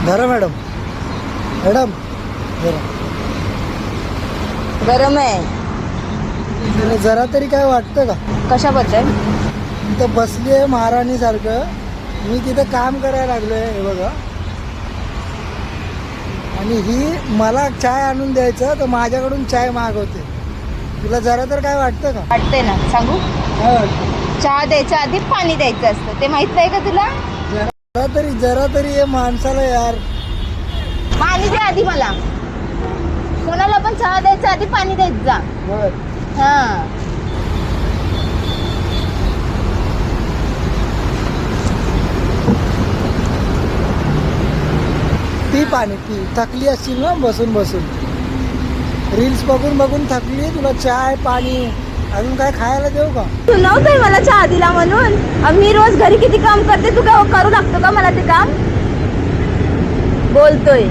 धरा madam. Madam जरा गरम आहे. तुला जरा तरी काय वाटतं का? कशाबद्दल? तिथं बसली आहे महाराणी सारखं. मी तिथं काम करायला लागलोय हे बघा. आणि ही मला चाय आणून द्यायचं तर माझ्याकडून चाय मागवते. तुला जरा तर काय वाटतं का? वाटतंय ना. सांगू? काय वाटतं? चहा द्यायच्या आधी पाणी द्यायचं असतं, ते माहित नाही का तुला? जरा तरी हे माणसाला यार. पाणी दे आधी मला. कोणाला पण चहा द्यायच्या आधी पाणी द्यायचं जा. बर. हा. पी पाणी पी. थकली असशील ना बसून बसून. रील्स बघून बघून थकली. तुला चाय पाणी अजून काय खायला देऊ का? तू नव्हतंय मला चहा दिला म्हणून. मी रोज घरी किती काम करते, तू काय करू लागतो का मला ते काम? बोलतोय.